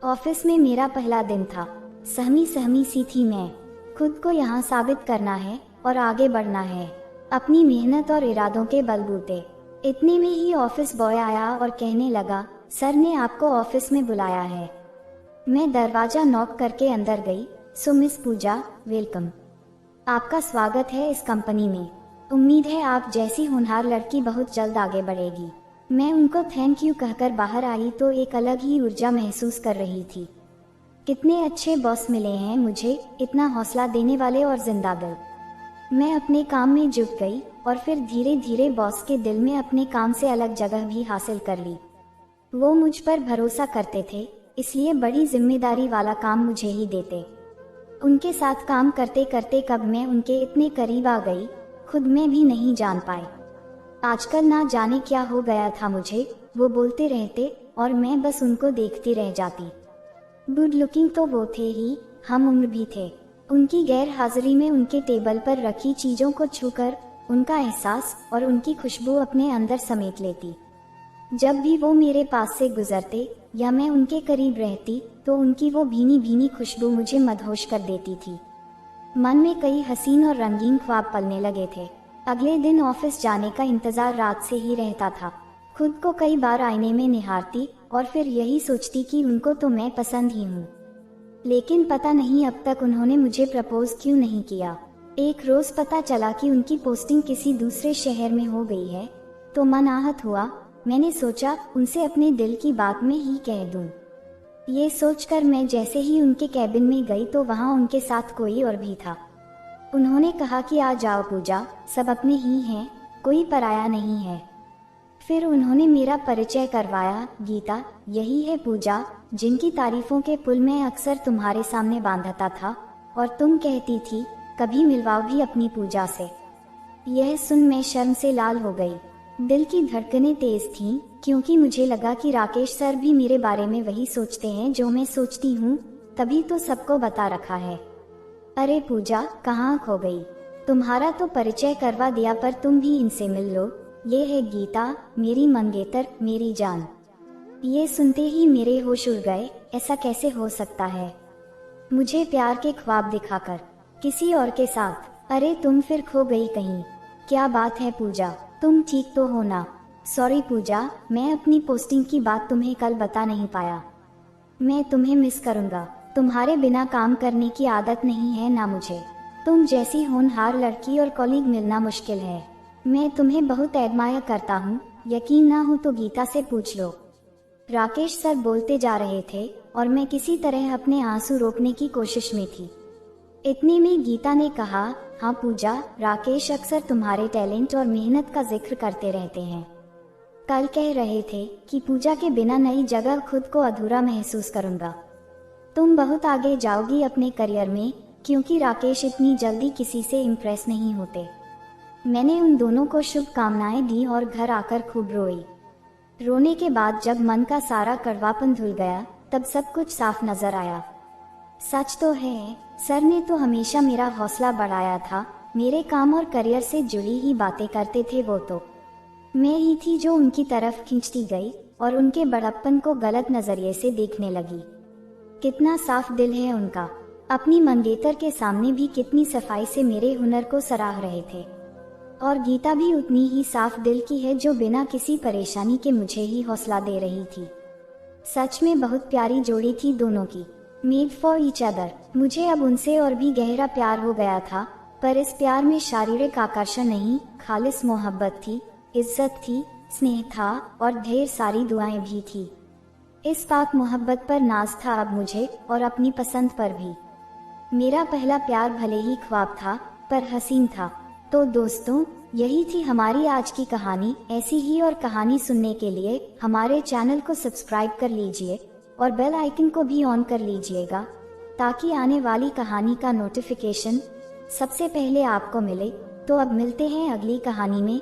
Office में मेरा पहला दिन था। सहमी सहमी सी थी मैं। खुद को यहाँ साबित करना है और आगे बढ़ना है, अपनी मेहनत और इरादों के बलबूते। इतने में ही ऑफिस बॉय आया और कहने लगा, सर ने आपको ऑफिस में बुलाया है। मैं दरवाजा नॉक करके अंदर गई। सो मिस पूजा, वेलकम। आपका स्वागत है इस कंपनी में। उम्मीद है आप जैसी होनहार लड़की बहुत जल्द आगे बढ़ेगी। मैं उनको थैंक यू कहकर बाहर आई तो एक अलग ही ऊर्जा महसूस कर रही थी। कितने अच्छे बॉस मिले हैं मुझे, इतना हौसला देने वाले और जिंदादिल। मैं अपने काम में जुट गई और फिर धीरे धीरे बॉस के दिल में अपने काम से अलग जगह भी हासिल कर ली। वो मुझ पर भरोसा करते थे, इसलिए बड़ी जिम्मेदारी वाला काम मुझे ही देते। उनके साथ काम करते करते कब मैं उनके इतने करीब आ गई, खुद में भी नहीं जान पाई। आजकल ना जाने क्या हो गया था मुझे। वो बोलते रहते और मैं बस उनको देखती रह जाती। गुड लुकिंग तो वो थे ही, हम उम्र भी थे। उनकी गैर हाजिरी में उनके टेबल पर रखी चीजों को छूकर उनका एहसास और उनकी खुशबू अपने अंदर समेट लेती। जब भी वो मेरे पास से गुजरते या मैं उनके करीब रहती तो उनकी वो भीनी भीनी खुशबू मुझे मदहोश कर देती थी। मन में कई हसीन और रंगीन ख्वाब पलने लगे थे। अगले दिन ऑफिस जाने का इंतजार रात से ही रहता था। खुद को कई बार आईने में निहारती और फिर यही सोचती कि उनको तो मैं पसंद ही हूँ, लेकिन पता नहीं अब तक उन्होंने मुझे प्रपोज क्यों नहीं किया। एक रोज पता चला कि उनकी पोस्टिंग किसी दूसरे शहर में हो गई है तो मन आहत हुआ। मैंने सोचा उनसे अपने दिल की बात में ही कह दूं। ये सोचकर मैं जैसे ही उनके कैबिन में गई तो वहाँ उनके साथ कोई और भी था। उन्होंने कहा कि आ जाओ पूजा, सब अपने ही हैं, कोई पराया नहीं है। फिर उन्होंने मेरा परिचय करवाया। गीता, यही है पूजा जिनकी तारीफों के पुल मैं अक्सर तुम्हारे सामने बांधता था और तुम कहती थी कभी मिलवाओ भी अपनी पूजा से। यह सुन मैं शर्म से लाल हो गई। दिल की धड़कनें तेज थीं क्योंकि मुझे लगा कि राकेश सर भी मेरे बारे में वही सोचते हैं जो मैं सोचती हूँ, तभी तो सबको बता रखा है। अरे पूजा, कहाँ खो गई? तुम्हारा तो परिचय करवा दिया पर तुम भी इनसे मिल लो। ये है गीता, मेरी मंगेतर, मेरी जान। ये सुनते ही मेरे होश उड़ गए। ऐसा कैसे हो सकता है? मुझे प्यार के ख्वाब दिखाकर किसी और के साथ। अरे तुम फिर खो गई कहीं। क्या बात है पूजा, तुम ठीक तो हो ना? सॉरी पूजा, मैं अपनी पोस्टिंग की बात तुम्हें कल बता नहीं पाया। मैं तुम्हें मिस करूंगा। तुम्हारे बिना काम करने की आदत नहीं है ना मुझे। तुम जैसी होनहार लड़की और कॉलीग मिलना मुश्किल है। मैं तुम्हें बहुत एडमायर करता हूँ, यकीन ना हो तो गीता से पूछ लो। राकेश सर बोलते जा रहे थे और मैं किसी तरह अपने आंसू रोकने की कोशिश में थी। इतने में गीता ने कहा, हाँ पूजा, राकेश अक्सर तुम्हारे टैलेंट और मेहनत का जिक्र करते रहते हैं। कल कह रहे थे कि पूजा के बिना नई जगह खुद को अधूरा महसूस करूंगा। तुम बहुत आगे जाओगी अपने करियर में, क्योंकि राकेश इतनी जल्दी किसी से इम्प्रेस नहीं होते। मैंने उन दोनों को शुभकामनाएं दी और घर आकर खूब रोई। रोने के बाद जब मन का सारा कड़वापन धुल गया तब सब कुछ साफ नजर आया। सच तो है, सर ने तो हमेशा मेरा हौसला बढ़ाया था। मेरे काम और करियर से जुड़ी ही बातें करते थे वो तो। मैं ही थी जो उनकी तरफ खींचती गई और उनके बड़प्पन को गलत नजरिए से देखने लगी। कितना साफ दिल है उनका। अपनी मंगेतर के सामने भी कितनी सफाई से मेरे हुनर को सराह रहे थे। और गीता भी उतनी ही साफ दिल की है जो बिना किसी परेशानी के मुझे ही हौसला दे रही थी। सच में बहुत प्यारी जोड़ी थी दोनों की, मेड फॉर ईच अदर। मुझे अब उनसे और भी गहरा प्यार हो गया था, पर इस प्यार में शारीरिक आकर्षण नहीं, खालिस मोहब्बत थी, इज्जत थी, स्नेह था और ढेर सारी दुआएं भी थी। इस पाक मोहब्बत पर नाज था अब मुझे और अपनी पसंद पर भी। मेरा पहला प्यार भले ही ख्वाब था पर हसीन था। तो दोस्तों, यही थी हमारी आज की कहानी। ऐसी ही और कहानी सुनने के लिए हमारे चैनल को सब्सक्राइब कर लीजिए और बेल आइकन को भी ऑन कर लीजिएगा ताकि आने वाली कहानी का नोटिफिकेशन सबसे पहले आपको मिले। तो अब मिलते हैं अगली कहानी में।